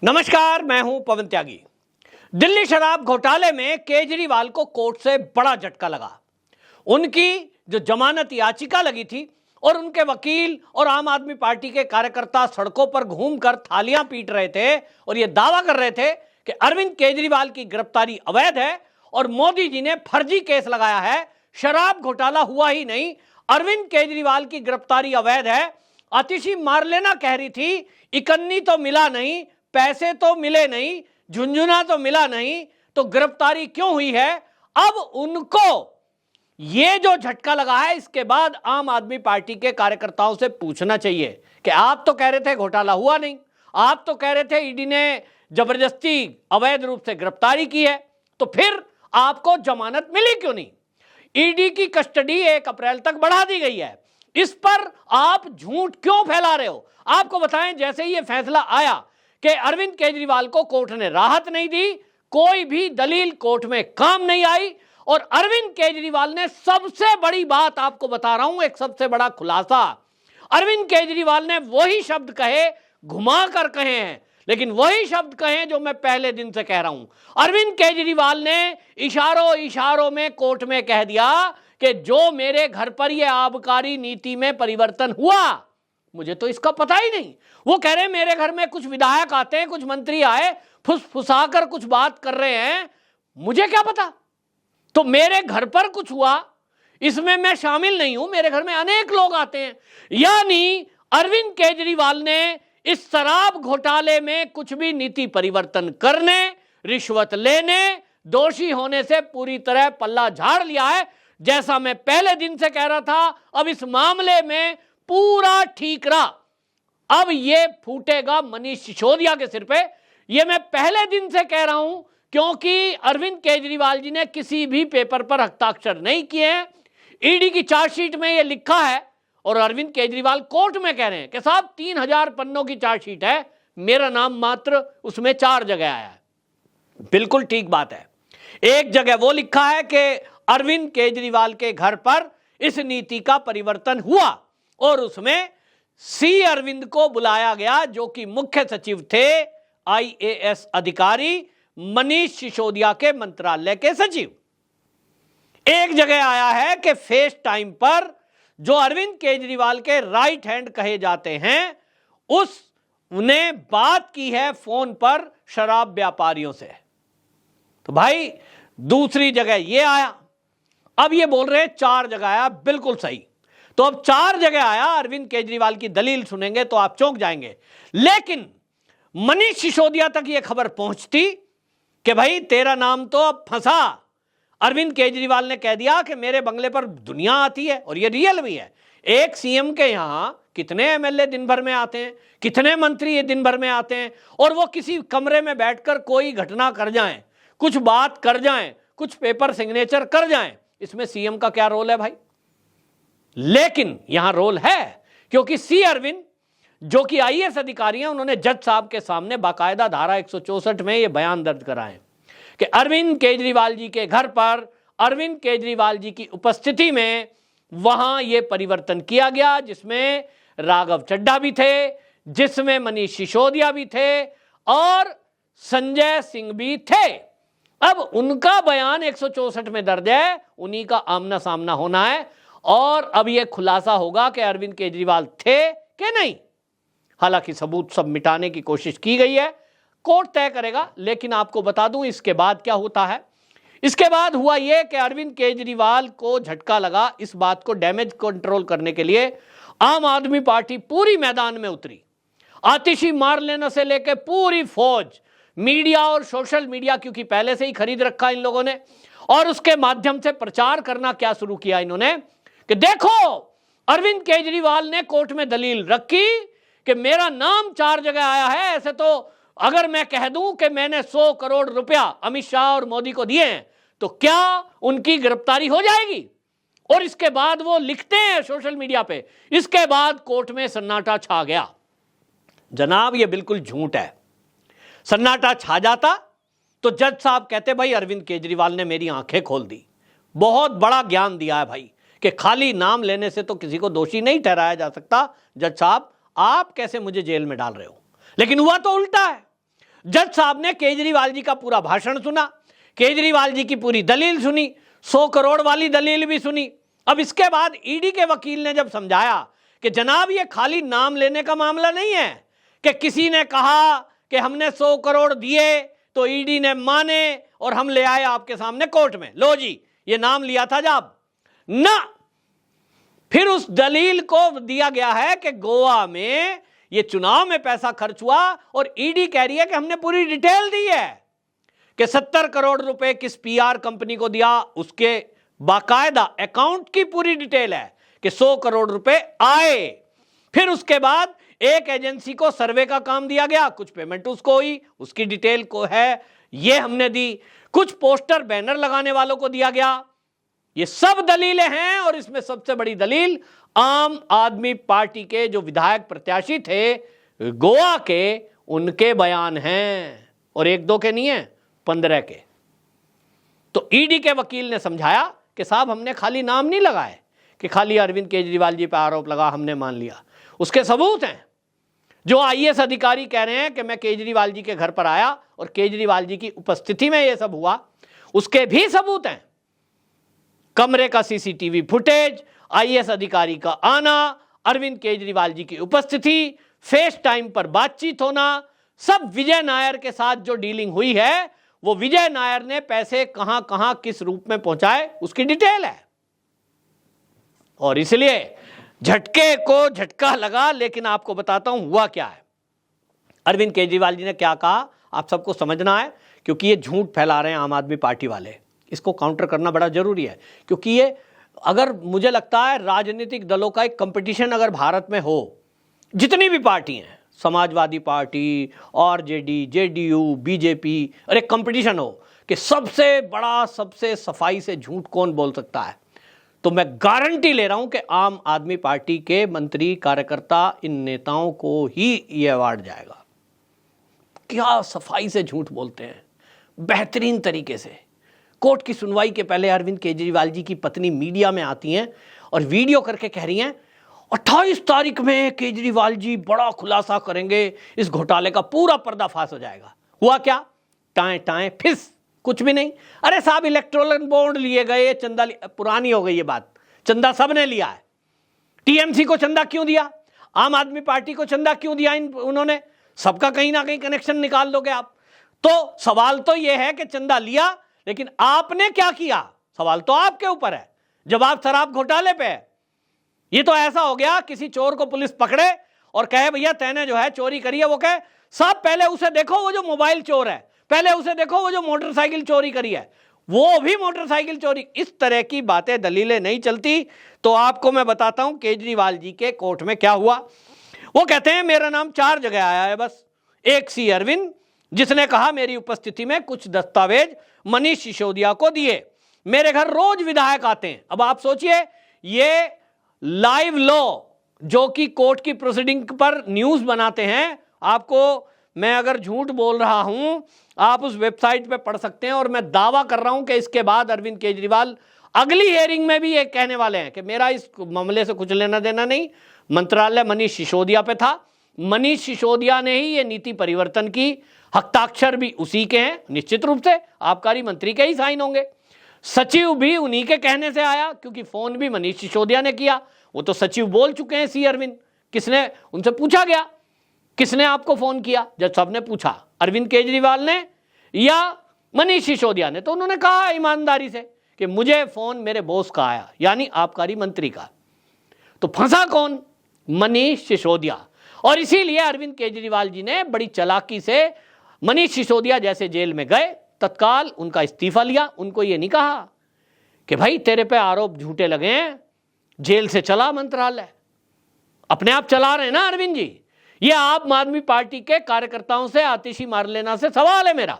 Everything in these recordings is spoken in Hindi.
नमस्कार, मैं हूं पवन त्यागी। दिल्ली शराब घोटाले में केजरीवाल को कोर्ट से बड़ा झटका लगा। उनकी जो जमानत याचिका लगी थी और उनके वकील और आम आदमी पार्टी के कार्यकर्ता सड़कों पर घूमकर थालियां पीट रहे थे और यह दावा कर रहे थे कि अरविंद केजरीवाल की गिरफ्तारी अवैध है और मोदी जी ने फर्जी केस लगाया है, शराब घोटाला हुआ ही नहीं, अरविंद केजरीवाल की गिरफ्तारी अवैध है। आतिशी मारलेना कह रही थी इकन्नी तो मिला नहीं, पैसे तो मिले नहीं, झुंझुना तो मिला नहीं, तो गिरफ्तारी क्यों हुई है? अब उनको ये जो झटका लगा है, इसके बाद आम आदमी पार्टी के कार्यकर्ताओं से पूछना चाहिए कि आप तो कह रहे थे घोटाला हुआ नहीं, आप तो कह रहे थे ईडी ने जबरदस्ती अवैध रूप से गिरफ्तारी की है, तो फिर आपको जमानत मिली क्यों नहीं? ईडी की कस्टडी 1 अप्रैल तक बढ़ा दी गई है, इस पर आप झूठ क्यों फैला रहे हो? आपको बताएं, जैसे ही यह फैसला आया कि अरविंद केजरीवाल को कोर्ट ने राहत नहीं दी, कोई भी दलील कोर्ट में काम नहीं आई, और अरविंद केजरीवाल ने सबसे बड़ी बात आपको बता रहा हूं, एक सबसे बड़ा खुलासा, अरविंद केजरीवाल ने वही शब्द कहे, घुमा कर कहे हैं, लेकिन वही शब्द कहे जो मैं पहले दिन से कह रहा हूं। अरविंद केजरीवाल ने इशारों इशारों में कोर्ट में कह दिया कि जो मेरे घर पर यह आबकारी नीति में परिवर्तन हुआ, मुझे तो इसका पता ही नहीं। वो कह रहे हैं मेरे घर में कुछ विधायक आते हैं, कुछ मंत्री आए, फुसफुसाकर कुछ बात कर रहे हैं, मुझे क्या पता? तो मेरे घर पर कुछ हुआ, इसमें मैं शामिल नहीं हूं, मेरे घर में अनेक लोग आते हैं। यानी अरविंद केजरीवाल ने इस शराब घोटाले में कुछ भी नीति परिवर्तन करने, रिश्वत लेने, दोषी होने से पूरी तरह पल्ला झाड़ लिया है। जैसा मैं पहले दिन से कह रहा था, अब इस मामले में पूरा ठीक रहा, अब ये फूटेगा मनीष सिसोदिया के सिर पे। ये मैं पहले दिन से कह रहा हूं, क्योंकि अरविंद केजरीवाल जी ने किसी भी पेपर पर हस्ताक्षर नहीं किए हैं। ईडी की चार्जशीट में ये लिखा है और अरविंद केजरीवाल कोर्ट में कह रहे हैं कि साहब 3000 पन्नों की चार्जशीट है, मेरा नाम मात्र उसमें 4 जगह आया है। बिल्कुल ठीक बात है। एक जगह वो लिखा है कि अरविंद केजरीवाल के घर पर इस नीति का परिवर्तन हुआ और उसमें सी अरविंद को बुलाया गया, जो कि मुख्य सचिव थे, आईएएस अधिकारी मनीष सिसोदिया के मंत्रालय के सचिव। एक जगह आया है कि फेस टाइम पर जो अरविंद केजरीवाल के राइट हैंड कहे जाते हैं, उसने बात की है फोन पर शराब व्यापारियों से। तो भाई दूसरी जगह ये आया, अब ये बोल रहे हैं 4 जगह आया, बिल्कुल सही। तो अब 4 जगह आया, अरविंद केजरीवाल की दलील सुनेंगे तो आप चौंक जाएंगे। लेकिन मनीष सिसोदिया तक यह खबर पहुंचती कि भाई तेरा नाम तो अब फंसा। अरविंद केजरीवाल ने कह दिया कि मेरे बंगले पर दुनिया आती है, और यह रियल भी है। एक सीएम के यहां कितने एमएलए दिन भर में आते हैं, कितने मंत्री ये दिन भर में आते हैं, और वो किसी कमरे में बैठकर कोई घटना कर जाएं, कुछ बात कर जाएं, कुछ पेपर सिग्नेचर कर जाएं, इसमें सीएम का क्या रोल है भाई? लेकिन यहां रोल है, क्योंकि सी अरविंद जो कि आईएएस अधिकारी हैं, उन्होंने जज साहब के सामने बाकायदा धारा 164 में यह बयान दर्ज कराए कि अरविंद केजरीवाल जी के घर पर अरविंद केजरीवाल जी की उपस्थिति में वहां यह परिवर्तन किया गया, जिसमें राघव चड्ढा भी थे, जिसमें मनीष सिसोदिया भी थे और संजय सिंह भी थे। अब उनका बयान 164 में दर्ज है, उन्हीं का आमना सामना होना है, और अब यह खुलासा होगा कि अरविंद केजरीवाल थे कि नहीं। हालांकि सबूत सब मिटाने की कोशिश की गई है, कोर्ट तय करेगा। लेकिन आपको बता दूं इसके बाद क्या होता है। इसके बाद हुआ यह कि अरविंद केजरीवाल को झटका लगा। इस बात को डैमेज कंट्रोल करने के लिए आम आदमी पार्टी पूरी मैदान में उतरी। आतिशी मारलेना से लेकर पूरी फौज, मीडिया और सोशल मीडिया, क्योंकि पहले से ही खरीद रखा इन लोगों ने, और उसके माध्यम से प्रचार करना क्या शुरू किया इन्होंने कि देखो अरविंद केजरीवाल ने कोर्ट में दलील रखी कि मेरा नाम 4 जगह आया है। ऐसे तो अगर मैं कह दूं कि मैंने 100 करोड़ रुपया अमित शाह और मोदी को दिए हैं, तो क्या उनकी गिरफ्तारी हो जाएगी? और इसके बाद वो लिखते हैं सोशल मीडिया पे। इसके बाद कोर्ट में सन्नाटा छा गया। जनाब ये बिल्कुल झूठ है। सन्नाटा छा जाता तो जज साहब कहते भाई अरविंद केजरीवाल ने मेरी आंखें खोल दी, बहुत बड़ा ज्ञान दिया है भाई, कि खाली नाम लेने से तो किसी को दोषी नहीं ठहराया जा सकता। जज साहब आप कैसे मुझे जेल में डाल रहे हो? लेकिन हुआ तो उल्टा है। जज साहब ने केजरीवाल जी का पूरा भाषण सुना, केजरीवाल जी की पूरी दलील सुनी, 100 करोड़ वाली दलील भी सुनी। अब इसके बाद ईडी के वकील ने जब समझाया कि जनाब ये खाली नाम लेने का मामला नहीं है कि किसी ने कहा कि हमने 100 करोड़ दिए तो ईडी ने माने और हम ले आए आपके सामने कोर्ट में, लो जी ये नाम लिया था जब ना। फिर उस दलील को दिया गया है कि गोवा में ये चुनाव में पैसा खर्च हुआ और ईडी कह रही है कि हमने पूरी डिटेल दी है कि 70 करोड़ रुपए किस पीआर कंपनी को दिया, उसके बाकायदा अकाउंट की पूरी डिटेल है कि 100 करोड़ रुपए आए। फिर उसके बाद एक एजेंसी को सर्वे का काम दिया गया, कुछ पेमेंट उसको हुई, उसकी डिटेल को है ये हमने दी, कुछ पोस्टर बैनर लगाने वालों को दिया गया। ये सब दलीलें हैं और इसमें सबसे बड़ी दलील आम आदमी पार्टी के जो विधायक प्रत्याशी थे गोवा के, उनके बयान हैं और 1-2 के नहीं है, 15 के। तो ईडी के वकील ने समझाया कि साहब हमने खाली नाम नहीं लगाए कि खाली अरविंद केजरीवाल जी पर आरोप लगा हमने मान लिया, उसके सबूत हैं। जो आईएएस अधिकारी कह रहे हैं कि मैं केजरीवाल जी के घर पर आया और केजरीवाल जी की उपस्थिति में यह सब हुआ, उसके भी सबूत हैं। कमरे का सीसीटीवी फुटेज, आईएएस अधिकारी का आना, अरविंद केजरीवाल जी की उपस्थिति, फेस टाइम पर बातचीत होना, सब विजय नायर के साथ जो डीलिंग हुई है वो विजय नायर ने पैसे कहां कहां किस रूप में पहुंचाए उसकी डिटेल है। और इसलिए झटके को झटका लगा। लेकिन आपको बताता हूं हुआ क्या है। अरविंद केजरीवाल जी ने क्या कहा आप सबको समझना है, क्योंकि ये झूठ फैला रहे हैं आम आदमी पार्टी वाले, इसको काउंटर करना बड़ा जरूरी है। क्योंकि ये अगर मुझे लगता है राजनीतिक दलों का एक कंपटीशन अगर भारत में हो, जितनी भी पार्टी हैं, Samajwadi party, RJD, JDU, BJP, और एक कंपटीशन हो कि सबसे बड़ा सबसे सफाई से झूठ कौन बोल सकता है, तो मैं गारंटी ले रहा हूं कि आम आदमी पार्टी के मंत्री कार्यकर्ता इन नेताओं को ही ये अवार्ड जाएगा। क्या सफाई से झूठ बोलते हैं, बेहतरीन तरीके से। कोर्ट की सुनवाई के पहले अरविंद केजरीवाल जी की पत्नी मीडिया में आती हैं और वीडियो करके कह रही हैं 28 तारीख में केजरीवाल जी बड़ा खुलासा करेंगे, इस घोटाले का पूरा पर्दाफाश हो जाएगा। हुआ क्या? टाएं टाएं फिस, कुछ भी नहीं। अरे साहब इलेक्टोरल बॉन्ड लिए गए, चंदा पुरानी हो गई ये बात, चंदा सबने लिया है। टीएमसी को चंदा क्यों दिया, आम आदमी पार्टी को चंदा क्यों दिया उन्होंने, सबका कहीं ना कहीं कनेक्शन निकाल दोगे आप। तो सवाल तो यह है कि चंदा लिया, लेकिन आपने क्या किया, सवाल तो आपके ऊपर है। जवाब शराब घोटाले पे है। ये तो ऐसा हो गया किसी चोर को पुलिस पकड़े और कहे भैया तैने जो है चोरी करी है, वो कहे साहब पहले उसे देखो वो जो मोबाइल चोर है, पहले उसे देखो वो जो मोटरसाइकिल चोरी करी है, वो भी मोटरसाइकिल चोरी। इस तरह की बातें दलीलें नहीं चलती। तो आपको मैं बताता हूं केजरीवाल जी के कोर्ट में क्या हुआ। वो कहते हैं मेरा नाम 4 जगह आया है बस। एक सी अरविंद जिसने कहा मेरी उपस्थिति में कुछ दस्तावेज मनीष सिसोदिया को दिए। मेरे घर रोज विधायक आते हैं। अब आप सोचिए ये लाइव लॉ जो कि कोर्ट की प्रोसीडिंग पर न्यूज बनाते हैं, आपको मैं अगर झूठ बोल रहा हूं आप उस वेबसाइट पे पढ़ सकते हैं। और मैं दावा कर रहा हूं कि इसके बाद अरविंद केजरीवाल अगली हियरिंग में भी ये कहने वाले हैं कि मेरा इस मामले से कुछ लेना देना नहीं, मंत्रालय मनीष सिसोदिया पे था, मनीष सिसोदिया ने ही ये नीति परिवर्तन की, हस्ताक्षर भी उसी के हैं, निश्चित रूप से आबकारी मंत्री के ही साइन होंगे, सचिव भी उन्हीं के कहने से आया क्योंकि फोन भी मनीष सिसोदिया ने किया। वो तो सचिव बोल चुके हैं सी अरविंद, किसने, उनसे पूछा गया किसने आपको फोन किया, जब सबने पूछा अरविंद केजरीवाल ने या मनीष सिसोदिया ने, तो उन्होंने कहा ईमानदारी से कि मुझे फोन मेरे बॉस का आया, यानी आबकारी मंत्री का। तो फंसा कौन? मनीष सिसोदिया। और इसीलिए अरविंद केजरीवाल जी ने बड़ी चालाकी से मनीष सिसोदिया जैसे जेल में गए, तत्काल उनका इस्तीफा लिया। उनको ये नहीं कहा कि भाई तेरे पे आरोप झूठे लगे हैं, जेल से चला मंत्रालय। अपने आप चला रहे हैं ना अरविंद जी। ये आम आदमी पार्टी के कार्यकर्ताओं से आतिशी मार लेना से सवाल है मेरा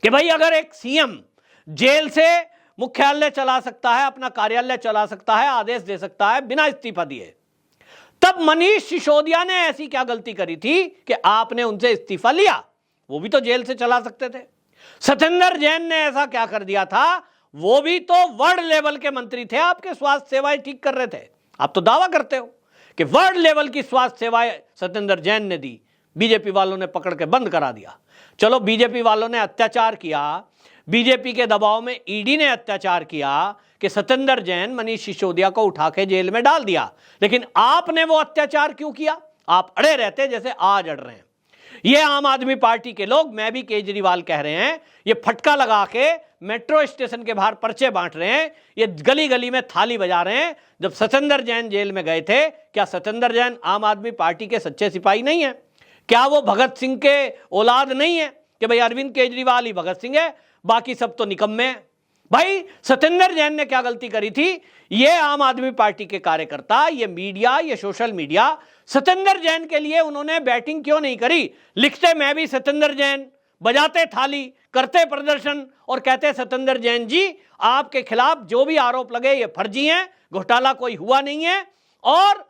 कि भाई अगर एक सीएम जेल से मुख्यालय चला सकता है, अपना कार्यालय चला सकता है, आदेश दे सकता है बिना इस्तीफा दिए, तब मनीष सिसोदिया ने ऐसी क्या गलती करी थी कि आपने उनसे इस्तीफा लिया? वो भी तो जेल से चला सकते थे। सत्येंद्र जैन ने ऐसा क्या कर दिया था? वो भी तो वर्ल्ड लेवल के मंत्री थे, आपके स्वास्थ्य सेवाएं ठीक कर रहे थे। आप तो दावा करते हो कि वर्ल्ड लेवल की स्वास्थ्य सेवाएं सत्येंद्र जैन ने दी बीजेपी वालों ने पकड़ के बंद करा दिया। चलो बीजेपी वालों ने अत्याचार किया, बीजेपी के दबाव में ईडी ने अत्याचार किया कि सत्येंद्र जैन, मनीष सिसोदिया को उठा के जेल में डाल दिया, लेकिन आपने वो अत्याचार क्यों किया? आप अड़े रहते जैसे आज अड़ रहे हैं। ये आम आदमी पार्टी के लोग, मैं भी केजरीवाल कह रहे हैं, ये फटका लगा के मेट्रो स्टेशन के बाहर पर्चे बांट रहे हैं, ये गली गली में थाली बजा रहे हैं। जब सत्येंद्र जैन जेल में गए थे, क्या सत्येंद्र जैन आम आदमी पार्टी के सच्चे सिपाही नहीं है? क्या वो भगत सिंह के औलाद नहीं है कि भाई अरविंद केजरीवाल ही भगत सिंह है, बाकी सब तो निकम्मे हैं? भाई सत्येंद्र जैन ने क्या गलती करी थी? ये आम आदमी पार्टी के कार्यकर्ता, ये मीडिया, ये सोशल मीडिया सत्येंद्र जैन के लिए उन्होंने बैटिंग क्यों नहीं करी? लिखते मैं भी सत्येंद्र जैन, बजाते थाली, करते प्रदर्शन और कहते सत्येंद्र जैन जी आपके खिलाफ जो भी आरोप लगे ये फर्जी हैं, घोटाला कोई हुआ नहीं है और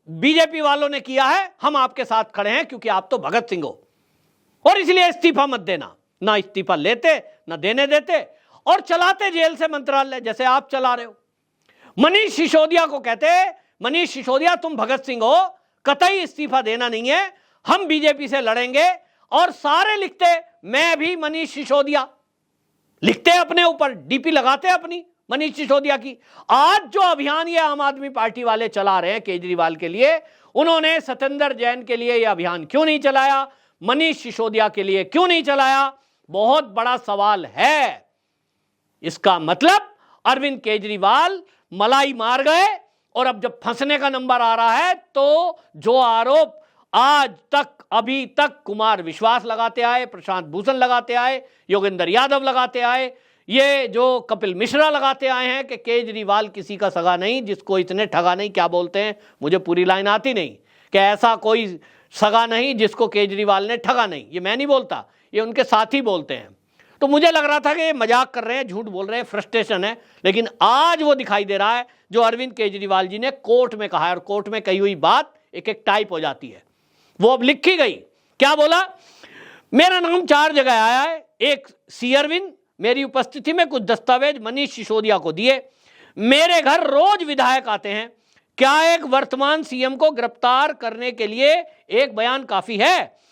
बीजेपी वालों ने किया है, हम आपके साथ खड़े हैं क्योंकि आप तो भगत सिंह हो और इसलिए इस्तीफा मत देना। ना इस्तीफा लेते, ना देने देते और चलाते जेल से मंत्रालय जैसे आप चला रहे हो। मनीष सिसोदिया को कहते, मनीष सिसोदिया तुम भगत सिंह हो, कतई इस्तीफा देना नहीं है, हम बीजेपी से लड़ेंगे। और सारे लिखते मैं भी मनीष सिसोदिया, लिखते अपने ऊपर डीपी लगाते अपनी मनीष सिसोदिया की। आज जो अभियान ये आम आदमी पार्टी वाले चला रहे हैं केजरीवाल के लिए, उन्होंने सत्येंद्र जैन के लिए यह अभियान क्यों नहीं चलाया? मनीष सिसोदिया के लिए क्यों नहीं चलाया? बहुत बड़ा सवाल है। इसका मतलब अरविंद केजरीवाल मलाई मार गए और अब जब फंसने का नंबर आ रहा है तो जो आरोप आज तक, अभी तक कुमार विश्वास लगाते आए, प्रशांत भूषण लगाते आए, योगेंद्र यादव लगाते आए, ये जो कपिल मिश्रा लगाते आए हैं कि केजरीवाल किसी का सगा नहीं जिसको इसने ठगा नहीं, क्या बोलते हैं मुझे पूरी लाइन आती नहीं, कि ऐसा कोई सगा नहीं जिसको केजरीवाल ने ठगा नहीं। ये मैं नहीं बोलता, ये उनके साथी बोलते हैं। तो मुझे लग रहा था कि ये मजाक कर रहे हैं, झूठ बोल रहे हैं, फ्रस्ट्रेशन है, लेकिन आज वो दिखाई दे रहा है जो अरविंद केजरीवाल जी ने कोर्ट में कहा है। और कोर्ट में कही हुई बात एक एक टाइप हो जाती है, वो अब लिखी गई। क्या बोला? मेरा नाम 4 जगह आया है, एक सी अरविंद मेरी उपस्थिति में कुछ दस्तावेज मनीष सिसोदिया को दिए, मेरे घर रोज विधायक आते हैं, क्या एक वर्तमान सीएम को गिरफ्तार करने के लिए एक बयान काफी है?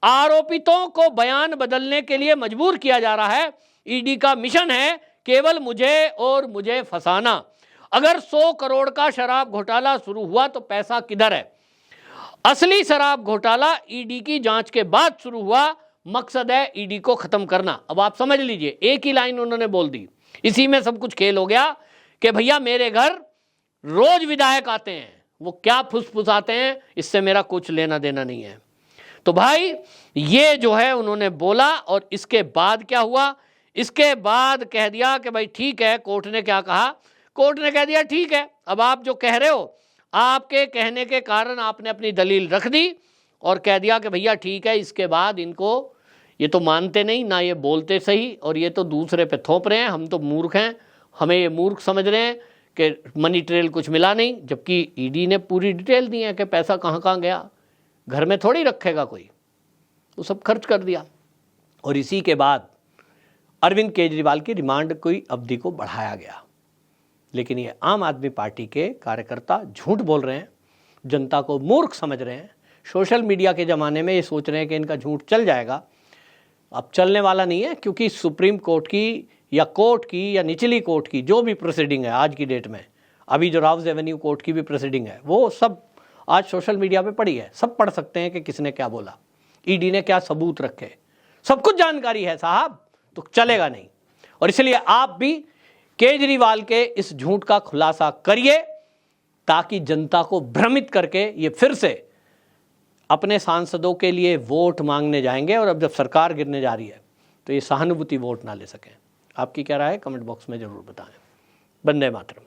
आरोपितों को बयान बदलने के लिए मजबूर किया जा रहा है। ईडी का मिशन है केवल मुझे और मुझे फंसाना। अगर 100 करोड़ का शराब घोटाला शुरू हुआ तो पैसा किधर है? असली शराब घोटाला ईडी की जांच के बाद शुरू हुआ, मकसद है ईडी को खत्म करना। अब आप समझ लीजिए, एक ही लाइन उन्होंने बोल दी, इसी में सब कुछ खेल हो गया कि भैया मेरे घर रोज विधायक आते हैं, वो क्या फुसफुसाते हैं इससे मेरा कुछ लेना देना नहीं है। तो भाई ये जो है उन्होंने बोला और इसके बाद क्या हुआ? इसके बाद कह दिया कि भाई ठीक है, कोर्ट ने क्या कहा? कोर्ट ने कह दिया ठीक है, अब आप जो कह रहे हो, आपके कहने के कारण आपने अपनी दलील रख दी और कह दिया कि भैया ठीक है, इसके बाद इनको, ये तो मानते नहीं ना, ये बोलते सही और ये तो दूसरे पे थोप रहे हैं, हम तो मूर्ख हैं, हमें ये मूर्ख समझ रहे हैं कि मनी ट्रेल कुछ मिला नहीं, जबकि ईडी ने पूरी डिटेल दी है कि पैसा कहाँ कहाँ गया, घर में थोड़ी रखेगा कोई, तो सब खर्च कर दिया। और इसी के बाद अरविंद केजरीवाल की रिमांड की अवधि को बढ़ाया गया। लेकिन ये आम आदमी पार्टी के कार्यकर्ता झूठ बोल रहे हैं, जनता को मूर्ख समझ रहे हैं। सोशल मीडिया के ज़माने में ये सोच रहे हैं कि इनका झूठ चल जाएगा। अब चलने वाला नहीं है, क्योंकि सुप्रीम कोर्ट की या कोर्ट की या निचली कोर्ट की जो भी प्रोसीडिंग है आज की डेट में, अभी जो राउज एवेन्यू कोर्ट की भी प्रोसीडिंग है, वो सब आज सोशल मीडिया पे पड़ी है, सब पढ़ सकते हैं कि किसने क्या बोला, ईडी ने क्या सबूत रखे, सब कुछ जानकारी है साहब, तो चलेगा नहीं। और इसलिए आप भी केजरीवाल के इस झूठ का खुलासा करिए, ताकि जनता को भ्रमित करके ये फिर से अपने सांसदों के लिए वोट मांगने जाएंगे और अब जब सरकार गिरने जा रही है तो ये सहानुभूति वोट ना ले सकें। आपकी क्या राय है? कमेंट बॉक्स में जरूर बताएं। वंदे मातरम।